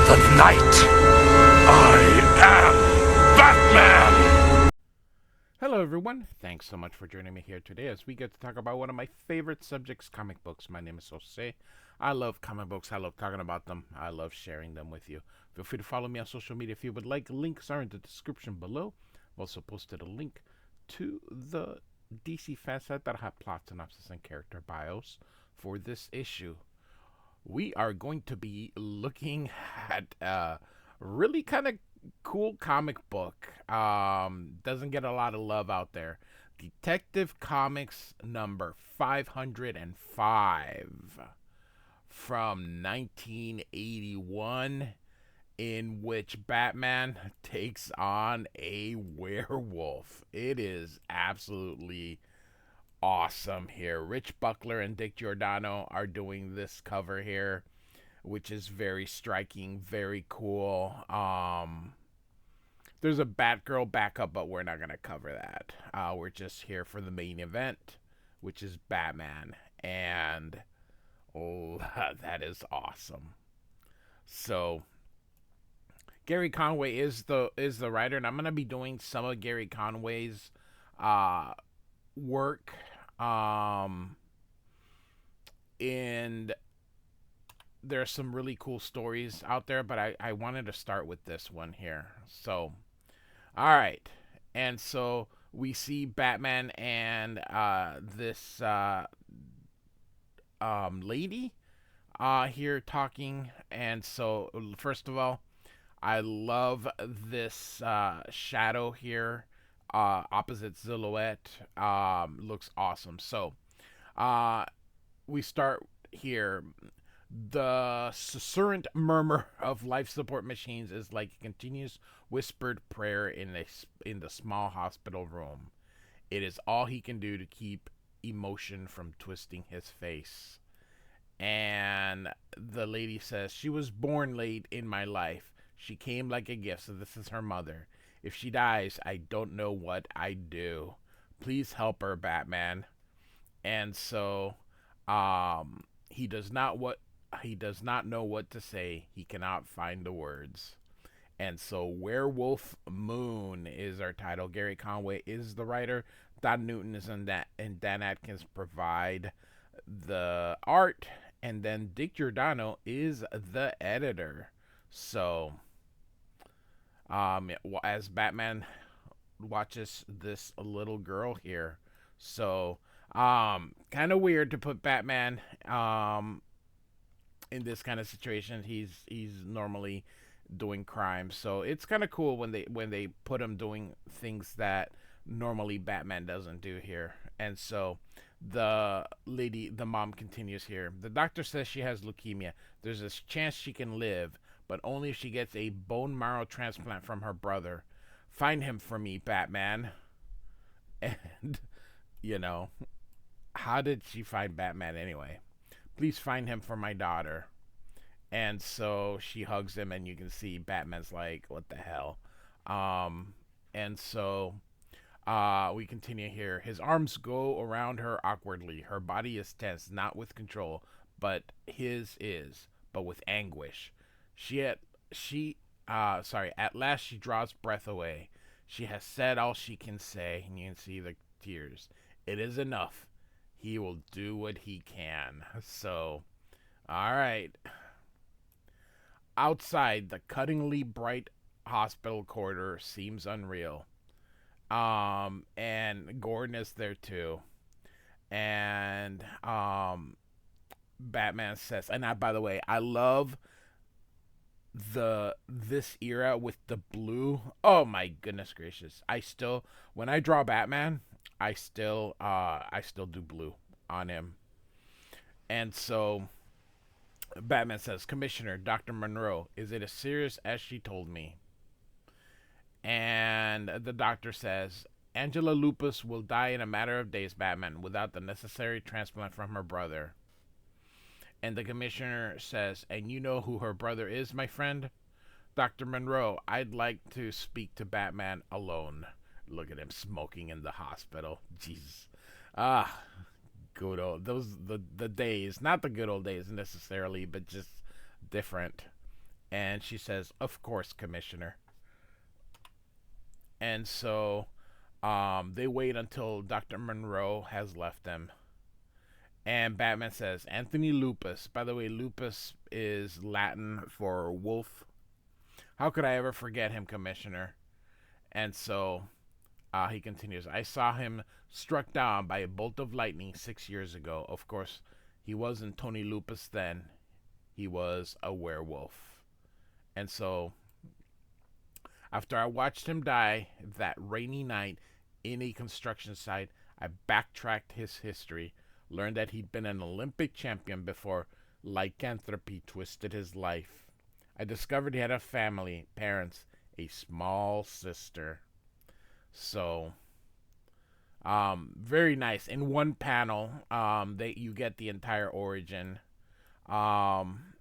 the night. I am Batman! Hello everyone, thanks so much for joining me here today as we get to talk about one of my favorite subjects, comic books. My name is Jose. I love comic books, I love talking about them, I love sharing them with you. Feel free to follow me on social media if you would like. Links are in the description below. I've also posted a link to the DC fan site that have plot synopsis and character bios for this issue. We are going to be looking at a really kind of cool comic book. Doesn't get a lot of love out there. Detective Comics number 505 from 1981, in which Batman takes on a werewolf. It is absolutely awesome here. Rich Buckler and Dick Giordano are doing this cover here, which is very striking, very cool. There's a Batgirl backup, but we're not going to cover that. We're just here for the main event, which is Batman. And, oh, that is awesome. So, Gerry Conway is the writer, and I'm going to be doing some of Gerry Conway's work. And there's some really cool stories out there, but I wanted to start with this one here. So, all right. And so we see Batman and this lady here talking. And so, first of all, I love this shadow here. Opposite silhouette. Looks awesome. So, we start here. The susurrant murmur of life support machines is like a continuous whispered prayer in the small hospital room. It is all he can do to keep emotion from twisting his face. And the lady says, she was born late in my life. She came like a gift, so this is her mother. If she dies, I don't know what I'd do. Please help her, Batman. And so, he does not know what to say. He cannot find the words. And so Werewolf Moon is our title. Gerry Conway is the writer. Don Newton is in that, and Dan Adkins provide the art. And then Dick Giordano is the editor. So, as Batman watches this little girl here. So, kind of weird to put Batman in this kind of situation. He's normally doing crimes, so it's kind of cool when they put him doing things that normally Batman doesn't do here. And so the mom continues here. The doctor says she has leukemia. There's a chance she can live, but only if she gets a bone marrow transplant from her brother. Find him for me, Batman. And how did she find Batman anyway? Please find him for my daughter. And so she hugs him, and you can see Batman's like, what the hell? And so we continue here. His arms go around her awkwardly. Her body is tense, not with control, but his is, but with anguish. At last she draws breath away. She has said all she can say, and you can see the tears. It is enough. He will do what he can. So, all right. Outside, the cuttingly bright hospital corridor seems unreal. And Gordon is there too. And Batman says, and by the way, I love this era with the blue. Oh my goodness gracious. When I draw Batman, I still do blue on him. And so Batman says, Commissioner, Dr. Monroe, is it as serious as she told me? And the doctor says, Angela Lupus will die in a matter of days, Batman, without the necessary transplant from her brother. And the commissioner says, and you know who her brother is, my friend? Dr. Monroe, I'd like to speak to Batman alone. Look at him smoking in the hospital. Jesus. Good old, the days, not the good old days necessarily, but just different. And she says, "Of course, Commissioner." And so they wait until Dr. Monroe has left them. And Batman says, "Anthony Lupus." By the way, lupus is Latin for wolf. "How could I ever forget him, Commissioner?" And so he continues, "I saw him struck down by a bolt of lightning 6 years ago. Of course, he wasn't Tony Lupus then. He was a werewolf." And so, after I watched him die that rainy night in a construction site, I backtracked his history, learned that he'd been an Olympic champion before lycanthropy twisted his life. I discovered he had a family, parents, a small sister. So, very nice. In one panel, you get the entire origin. Um,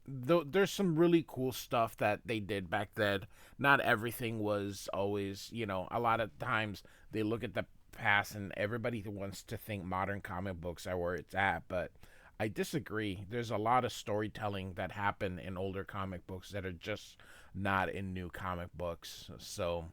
there's some really cool stuff that they did back then. Not everything was always, a lot of times they look at the past and everybody wants to think modern comic books are where it's at, but I disagree. There's a lot of storytelling that happened in older comic books that are just not in new comic books. So,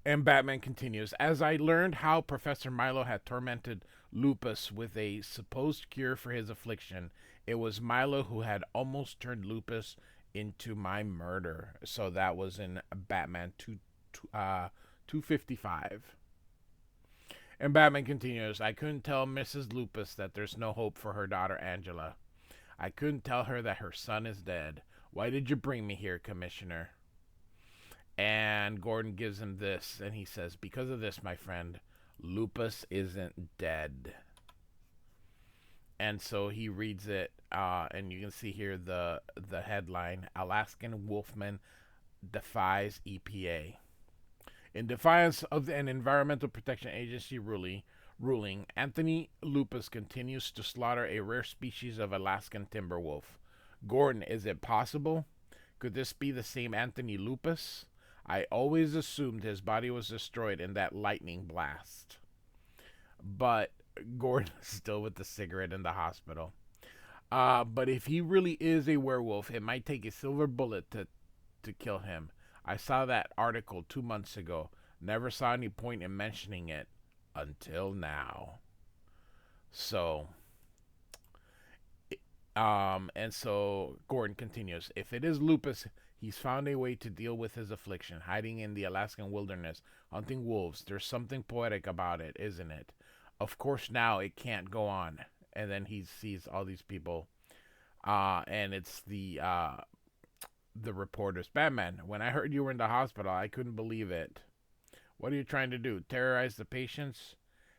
and Batman continues, "As I learned how Professor Milo had tormented Lupus with a supposed cure for his affliction, it was Milo who had almost turned Lupus into my murder." So that was in Batman 255. And Batman continues, "I couldn't tell Mrs. Lupus that there's no hope for her daughter Angela. I couldn't tell her that her son is dead. Why did you bring me here, Commissioner?" And Gordon gives him this, and he says, "Because of this, my friend, Lupus isn't dead." And so he reads it, and you can see here the headline: "Alaskan Wolfman defies EPA." In defiance of an Environmental Protection Agency ruling, Anthony Lupus continues to slaughter a rare species of Alaskan timber wolf. Gordon, is it possible? Could this be the same Anthony Lupus? I always assumed his body was destroyed in that lightning blast. But Gordon is still with the cigarette in the hospital. But if he really is a werewolf, it might take a silver bullet to kill him. I saw that article 2 months ago. Never saw any point in mentioning it until now. So, and so Gordon continues, "If it is Lupus, he's found a way to deal with his affliction, hiding in the Alaskan wilderness, hunting wolves. There's something poetic about it, isn't it? Of course now it can't go on." And then he sees all these people, and it's the reporters. "Batman, when I heard you were in the hospital, I couldn't believe it. What are you trying to do? Terrorize the patients?"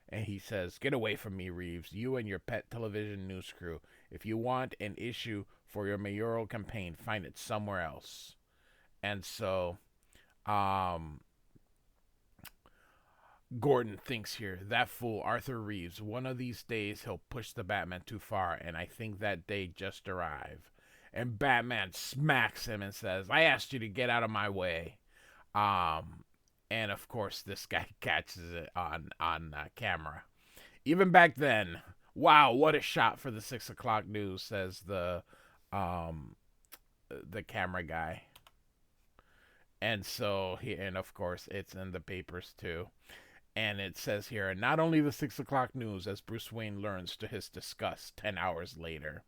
And he says, "Get away from me, Reeves, you and your pet television news crew. If you want an issue for your mayoral campaign, find it somewhere else." And so, Gordon thinks here, "That fool, Arthur Reeves, one of these days he'll push the Batman too far, and I think that day just arrived." And Batman smacks him and says, "I asked you to get out of my way." And of course, this guy catches it on camera. Even back then, wow, what a shot for the 6 o'clock news, says the camera guy. And so and of course, it's in the papers too. And it says here, not only the 6 o'clock news, as Bruce Wayne learns to his disgust 10 hours later.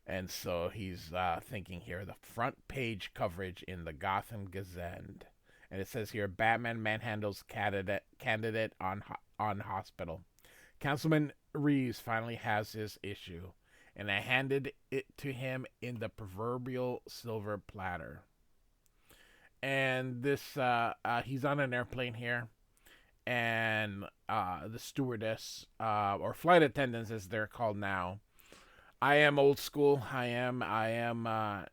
And so he's thinking here, the front page coverage in the Gotham Gazette. And it says here, Batman manhandles candidate on hospital. Councilman Reeves finally has his issue, and I handed it to him in the proverbial silver platter. And this, he's on an airplane here, and the stewardess, or flight attendants as they're called now. I am old school. I am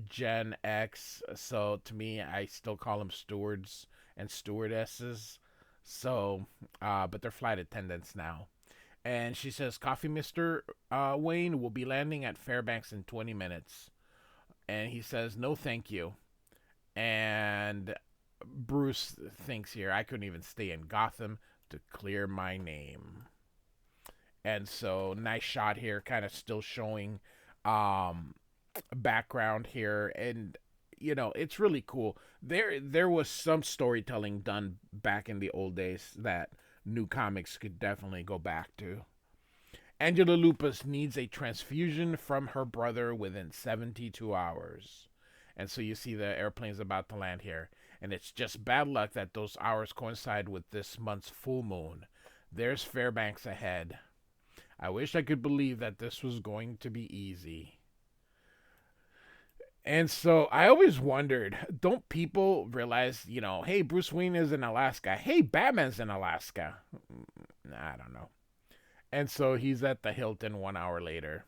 Gen X, so to me, I still call them stewards and stewardesses. So, but they're flight attendants now. And she says, "Coffee, Mr. Wayne, will be landing at Fairbanks in 20 minutes. And he says, "No, thank you." And Bruce thinks here, I couldn't even stay in Gotham to clear my name. And so, nice shot here, kind of still showing background here, and it's really cool. There was some storytelling done back in the old days that new comics could definitely go back to. Angela Lupus needs a transfusion from her brother within 72 hours. And so you see the airplane's about to land here. And it's just bad luck that those hours coincide with this month's full moon. There's Fairbanks ahead. I wish I could believe that this was going to be easy. And so I always wondered, don't people realize, hey, Bruce Wayne is in Alaska. Hey, Batman's in Alaska. I don't know. And so he's at the Hilton 1 hour later.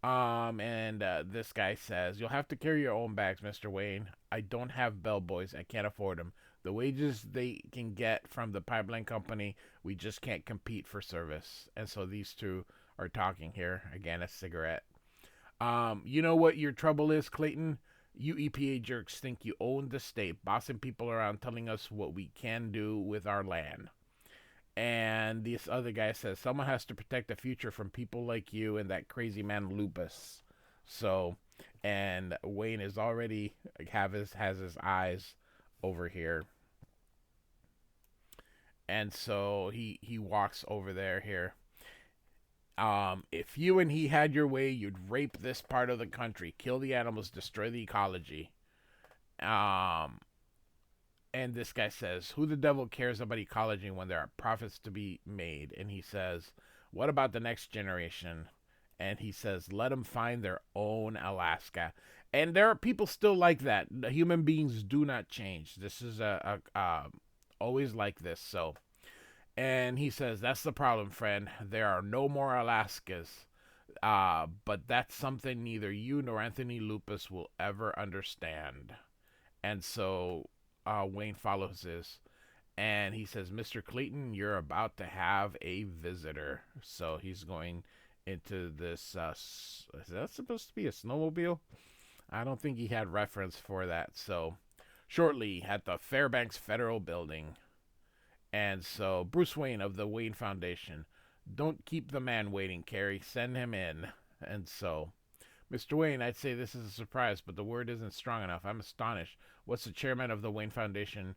And this guy says, "You'll have to carry your own bags, Mr. Wayne. I don't have bellboys. I can't afford them. The wages they can get from the pipeline company, we just can't compete for service." And so these two are talking here. Again, a cigarette. You know what your trouble is, Clayton? You EPA jerks think you own the state, bossing people around, telling us what we can do with our land. And this other guy says, "Someone has to protect the future from people like you and that crazy man Lupus." So, and Wayne is already has his eyes over here, and so he walks over there here. If you and he had your way, you'd rape this part of the country, kill the animals, destroy the ecology. Um, And this guy says, "Who the devil cares about ecology when there are profits to be made?" And he says, "What about the next generation?" And he says, "Let them find their own Alaska." And there are people still like that. The human beings do not change. This is always like this. So, and he says, "That's the problem, friend. There are no more Alaskas. But that's something neither you nor Anthony Lupus will ever understand." And so Wayne follows this, and he says, "Mr. Clayton, you're about to have a visitor." So he's going into this. Is that supposed to be a snowmobile? I don't think he had reference for that. So shortly at the Fairbanks Federal Building. And so Bruce Wayne of the Wayne Foundation. "Don't keep the man waiting, Carrie. Send him in." And so, "Mr. Wayne, I'd say this is a surprise, but the word isn't strong enough. I'm astonished. What's the chairman of the Wayne Foundation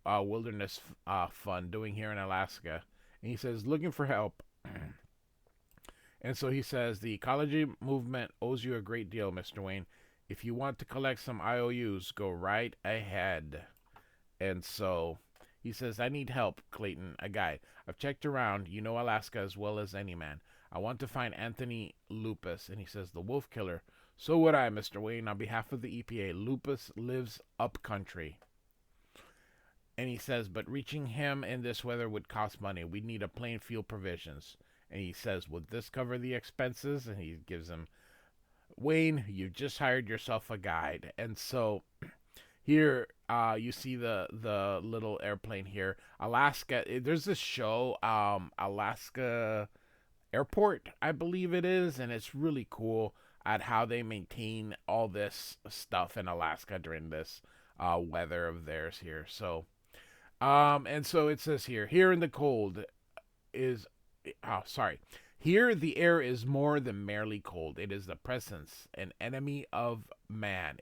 Wilderness Fund doing here in Alaska?" And he says, "Looking for help." And so he says, "The ecology movement owes you a great deal, Mr. Wayne. If you want to collect some IOUs, go right ahead." And so he says, "I need help, Clayton, a guide. I've checked around. You know Alaska as well as any man. I want to find Anthony Lupus." And he says, "The wolf killer." "So would I, Mr. Wayne, on behalf of the EPA. Lupus lives up country." And he says, "But reaching him in this weather would cost money. We'd need a plane, fuel, provisions." And he says, "Would this cover the expenses?" And he gives him, "Wayne, you just hired yourself a guide." And so here you see the little airplane here. Alaska, there's this show, Alaska Airport, I believe it is, and it's really cool at how they maintain all this stuff in Alaska during this weather of theirs here. So, and so it says here in the cold is, sorry, here the air is more than merely cold. It is the presence, an enemy of man,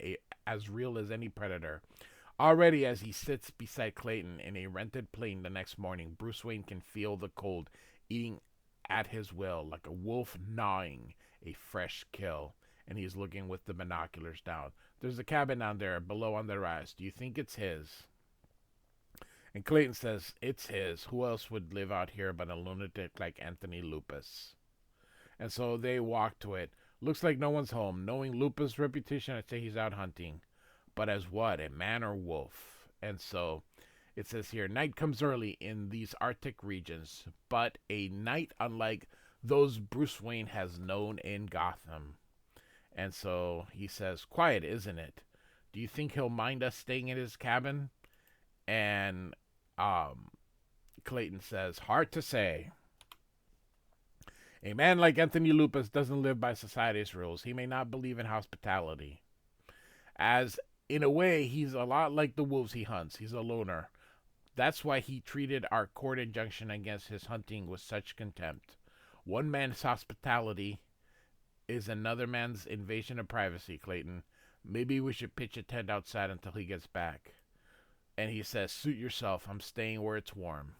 as real as any predator. Already, as he sits beside Clayton in a rented plane the next morning, Bruce Wayne can feel the cold eating at his will, like a wolf gnawing a fresh kill. And he's looking with the binoculars down. "There's a cabin down there below on the rise. Do you think it's his?" And Clayton says, "It's his. Who else would live out here but a lunatic like Anthony Lupus?" And so they walk to it. "Looks like no one's home. Knowing Lupus' reputation, I'd say he's out hunting. But as what, a man or wolf?" And so it says here, "Night comes early in these Arctic regions, but a night unlike those Bruce Wayne has known in Gotham." And so he says, "Quiet, isn't it? Do you think he'll mind us staying in his cabin?" And Clayton says, "Hard to say. A man like Anthony Lupus doesn't live by society's rules. He may not believe in hospitality. As in a way, he's a lot like the wolves he hunts. He's a loner. That's why he treated our court injunction against his hunting with such contempt. One man's hospitality is another man's invasion of privacy, Clayton. Maybe we should pitch a tent outside until he gets back. And he says, suit yourself. I'm staying where it's warm.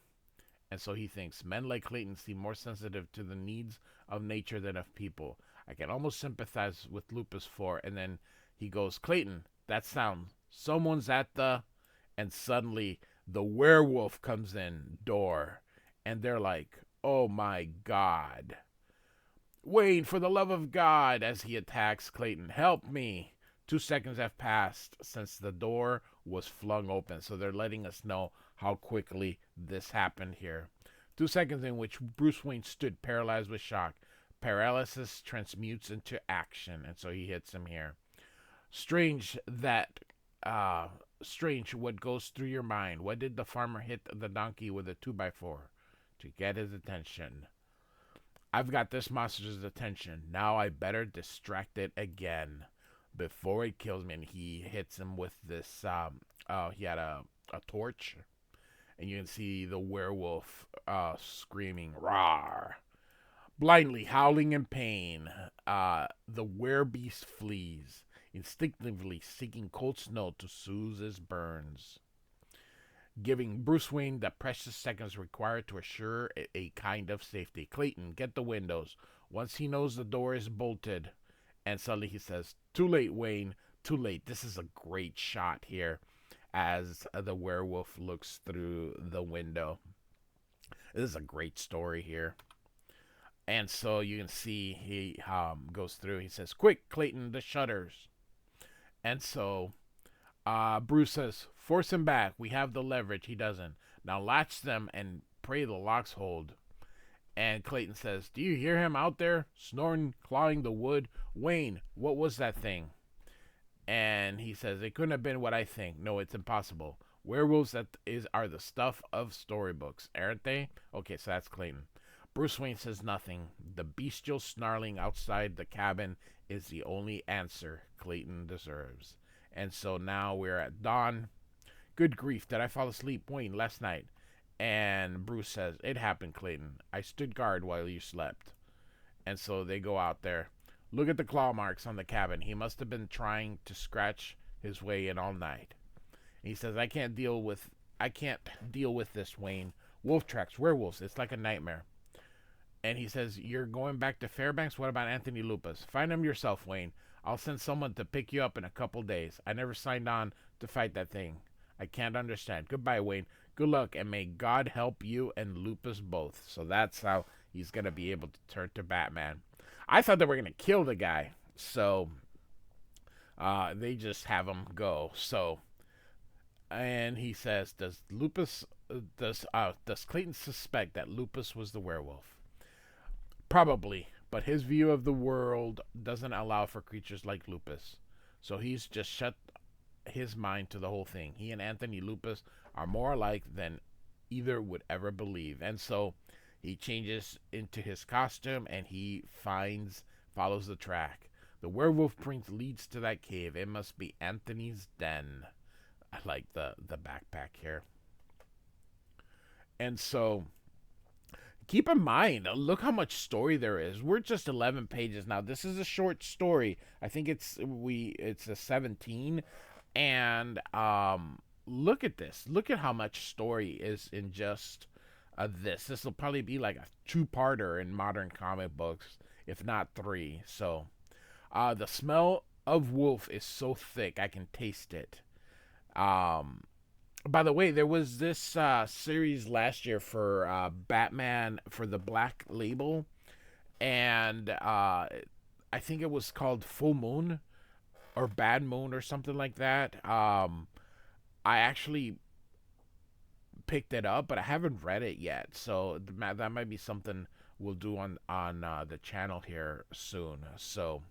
And so he thinks, men like Clayton seem more sensitive to the needs of nature than of people. I can almost sympathize with Lupus for. And then he goes, Clayton, that sound. Someone's at the... And suddenly the werewolf comes in door. And they're like, oh my God. Wayne, for the love of God, as he attacks Clayton, help me. 2 seconds have passed since the door was flung open. So they're letting us know how quickly this happened here. 2 seconds in which Bruce Wayne stood paralyzed with shock. Paralysis transmutes into action, and so he hits him here. Strange what goes through your mind. What did the farmer hit the donkey with a 2x4? To get his attention. I've got this monster's attention. Now I better distract it again before it kills me. And he hits him with this, he had a torch. And you can see the werewolf screaming, "Rawr!" Blindly howling in pain, the werebeast flees, instinctively seeking cold snow to soothe his burns, giving Bruce Wayne the precious seconds required to assure a kind of safety. Clayton, get the windows. Once he knows the door is bolted, and suddenly he says, too late, Wayne, too late. This is a great shot here as the werewolf looks through the window. This is a great story here. And so you can see he goes through. He says, quick, Clayton, the shutters. And so Bruce says, force him back. We have the leverage. He doesn't. Now latch them and pray the locks hold. And Clayton says, do you hear him out there? Snoring, clawing the wood. Wayne, what was that thing? And he says, it couldn't have been what I think. No, it's impossible. Werewolves are the stuff of storybooks, aren't they? Okay, so that's Clayton. Bruce Wayne says nothing. The bestial snarling outside the cabin is the only answer Clayton deserves. And so now we're at dawn. Good grief, did I fall asleep, Wayne, last night? And Bruce says, it happened, Clayton. I stood guard while you slept. And so they go out there. Look at the claw marks on the cabin. He must have been trying to scratch his way in all night. And he says, I can't deal with this, Wayne. Wolf tracks, werewolves, it's like a nightmare. And he says, you're going back to Fairbanks? What about Anthony Lupus? Find him yourself, Wayne. I'll send someone to pick you up in a couple days. I never signed on to fight that thing. I can't understand. Goodbye, Wayne. Good luck, and may God help you and Lupus both. So that's how he's going to be able to turn to Batman. I thought they were going to kill the guy. So they just have him go. So, and he says, does Clayton suspect that Lupus was the werewolf? Probably, but his view of the world doesn't allow for creatures like Lupus. So he's just shut his mind to the whole thing. He and Anthony Lupus are more alike than either would ever believe. And so he changes into his costume and he follows the track. The werewolf print leads to that cave. It must be Anthony's den. I like the backpack here. And so keep in mind, look how much story there is. We're just 11 pages now. This is a short story. I think it's a 17. And look at this. Look at how much story is in just this. This will probably be like a 2-parter in modern comic books, if not 3. So the smell of wolf is so thick I can taste it. By the way, there was this series last year for Batman for the Black Label, and I think it was called Full Moon or Bad Moon or something like that. I actually picked it up, but I haven't read it yet, so that might be something we'll do on the channel here soon. So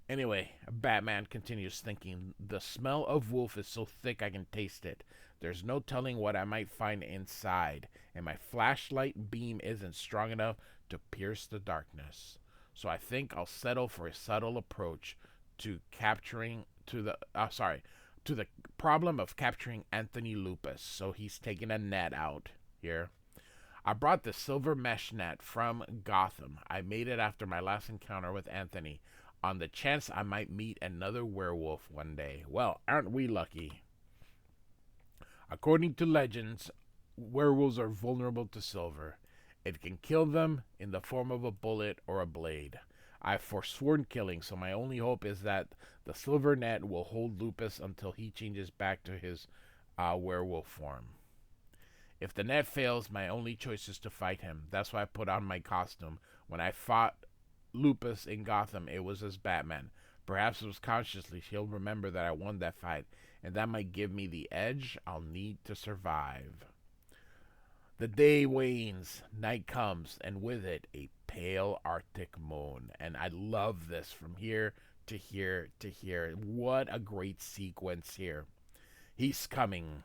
anyway, Batman continues thinking, the smell of wolf is so thick I can taste it. There's no telling what I might find inside, and my flashlight beam isn't strong enough to pierce the darkness. So I think I'll settle for a subtle approach to the problem of capturing Anthony Lupus. So he's taking a net out here. I brought the silver mesh net from Gotham. I made it after my last encounter with Anthony, on the chance I might meet another werewolf one day. Well, aren't we lucky? According to legends, werewolves are vulnerable to silver. It can kill them in the form of a bullet or a blade. I've forsworn killing, so my only hope is that the silver net will hold Lupus until he changes back to his werewolf form. If the net fails, my only choice is to fight him. That's why I put on my costume. When I fought Lupus in Gotham, it was as Batman. Perhaps it was consciously. He'll remember that I won that fight, and that might give me the edge I'll need to survive. The day wanes, night comes, and with it a pale Arctic moon. And I love this from here to here to here. What a great sequence here. He's coming,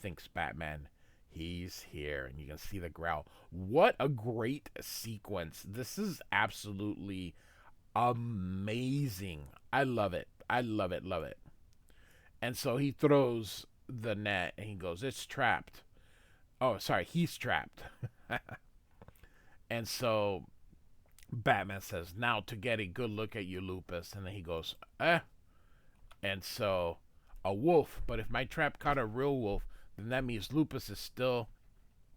thinks Batman. He's here, and you can see the growl. What a great sequence. This is absolutely amazing. I love it. I love it, love it. And so he throws the net, and he goes, it's trapped. Oh, sorry, he's trapped. And so Batman says, now to get a good look at you, Lupus. And then he goes, eh. And so, a wolf. But if my trap caught a real wolf, then that means Lupus is still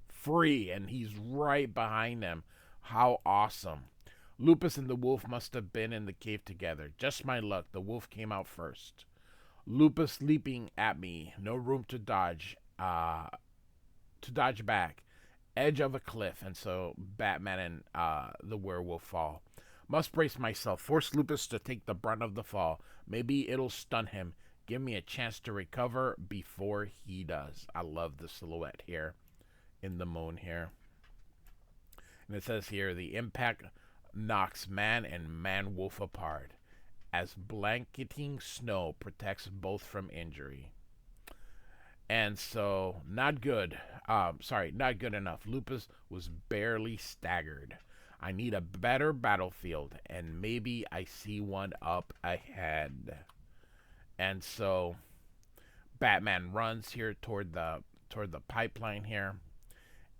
free. And he's right behind him. How awesome. Lupus and the wolf must have been in the cave together. Just my luck, the wolf came out first. Lupus leaping at me. No room to dodge. To dodge back. Edge of a cliff, and so Batman and the werewolf fall. Must brace myself. Force Lupus to take the brunt of the fall. Maybe it'll stun him. Give me a chance to recover before he does. I love the silhouette here in the moon here. And it says here, the impact knocks man and man-wolf apart, as blanketing snow protects both from injury. And so, not good. Not good enough. Lupus was barely staggered. I need a better battlefield, and maybe I see one up ahead. And so, Batman runs here toward the pipeline here,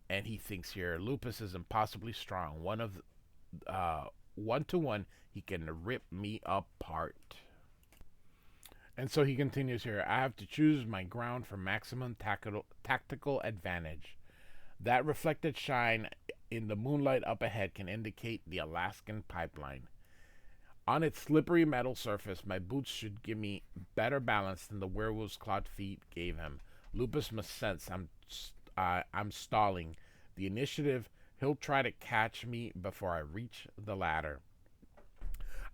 and he thinks here, Lupus is impossibly strong. One to one, he can rip me apart. And so he continues here, I have to choose my ground for maximum tactical advantage. That reflected shine in the moonlight up ahead can indicate the Alaskan pipeline. On its slippery metal surface, my boots should give me better balance than the werewolf's clawed feet gave him. Lupus must sense I'm stalling. The initiative, he'll try to catch me before I reach the ladder.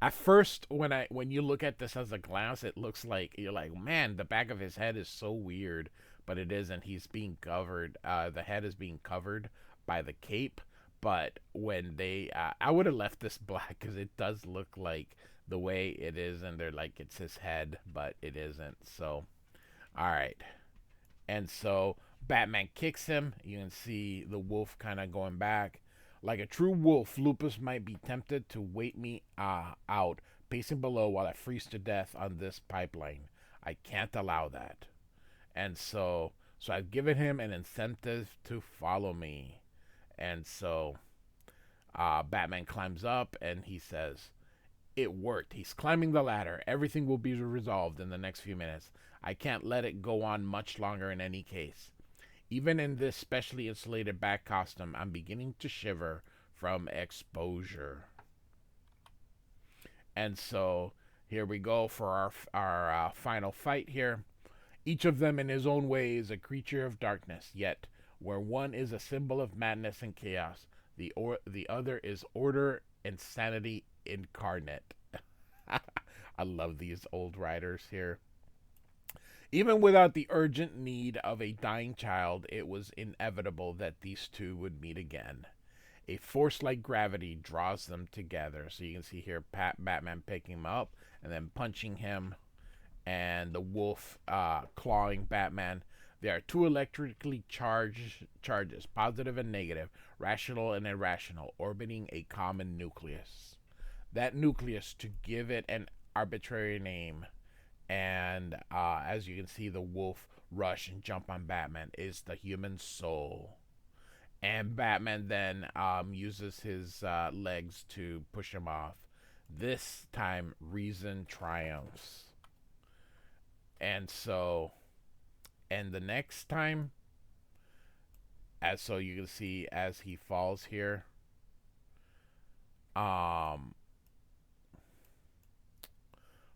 At first, when you look at this as a glance, it looks like, you're like, man, the back of his head is so weird, but it isn't. He's being covered. The head is being covered by the cape. But when they, I would have left this black because it does look like the way it is, and they're like, it's his head, but it isn't. So, all right. And so Batman kicks him. You can see the wolf kind of going back. Like a true wolf, Lupus might be tempted to wait me out, pacing below while I freeze to death on this pipeline. I can't allow that. And so I've given him an incentive to follow me. And so Batman climbs up and he says, it worked. He's climbing the ladder. Everything will be resolved in the next few minutes. I can't let it go on much longer in any case. Even in this specially insulated back costume, I'm beginning to shiver from exposure. And so here we go for our final fight here. Each of them in his own way is a creature of darkness, yet where one is a symbol of madness and chaos, the other is order and sanity incarnate. I love these old writers here. Even without the urgent need of a dying child, it was inevitable that these two would meet again. A force like gravity draws them together. So you can see here Batman picking him up and then punching him, and the wolf clawing Batman. There are two electrically charged charges, positive and negative, rational and irrational, orbiting a common nucleus. That nucleus, to give it an arbitrary name, and as you can see, the wolf rush and jump on Batman, is the human soul. And Batman then uses his legs to push him off. This time, reason triumphs. And so, and the next time, as so you can see as he falls here, um,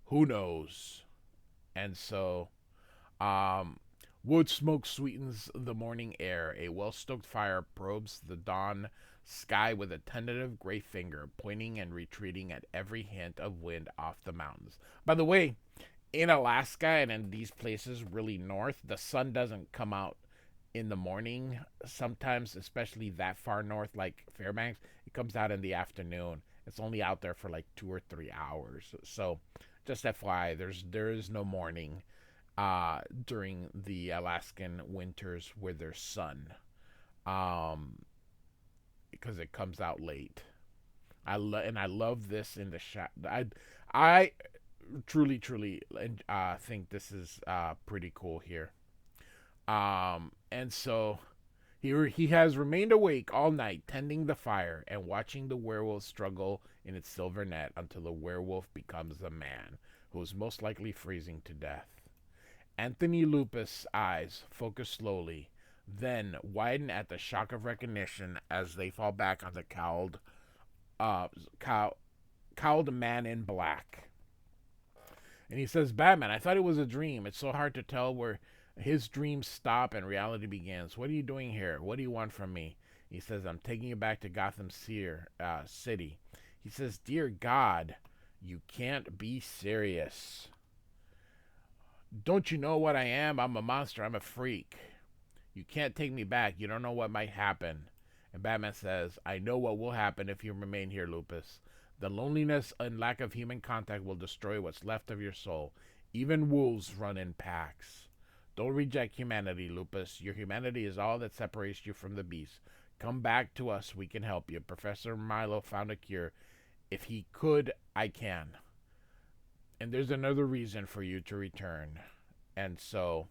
who knows? And so, um, wood smoke sweetens the morning air. A well stoked fire probes the dawn sky with a tentative gray finger, pointing and retreating at every hint of wind off the mountains. By the way, in Alaska and in these places really north, the sun doesn't come out in the morning. Sometimes, especially that far north, like Fairbanks, it comes out in the afternoon. It's only out there for like 2 or 3 hours. So, just FYI, there is no morning during the Alaskan winters where there's sun, um, because it comes out late. I love this in the shot. I truly think this is pretty cool here. And so he has remained awake all night, tending the fire and watching the werewolf struggle in its silver net until the werewolf becomes a man who is most likely freezing to death. Anthony Lupus' eyes focus slowly, then widen at the shock of recognition as they fall back on the uh, cowled man in black. And he says, Batman, I thought it was a dream. It's so hard to tell where his dreams stop and reality begins. What are you doing here? What do you want from me? He says, I'm taking you back to Gotham City. He says, Dear God, you can't be serious. Don't you know what I am? I'm a monster. I'm a freak. You can't take me back. You don't know what might happen. And Batman says, I know what will happen if you remain here, Lupus. The loneliness and lack of human contact will destroy what's left of your soul. Even wolves run in packs. Don't reject humanity, Lupus. Your humanity is all that separates you from the beast. Come back to us. We can help you. Professor Milo found a cure. If he could, I can. And there's another reason for you to return. And so,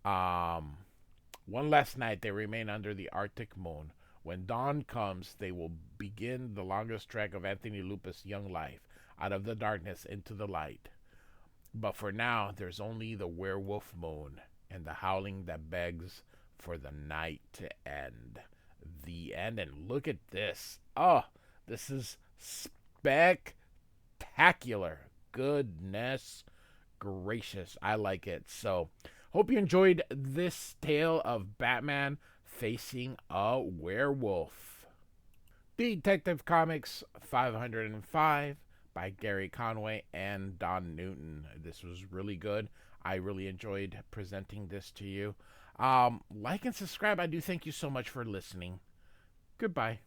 one last night they remain under the Arctic moon. When dawn comes, they will begin the longest trek of Anthony Lupus' young life, out of the darkness into the light. But for now, there's only the werewolf moon and the howling that begs for the night to end. The end. And look at this. Oh, this is spectacular. Goodness gracious. I like it. So, hope you enjoyed this tale of Batman facing a werewolf. Detective Comics 505 by Gerry Conway and Don Newton. This was really good. I really enjoyed presenting this to you. Like and subscribe. I do thank you so much for listening. Goodbye.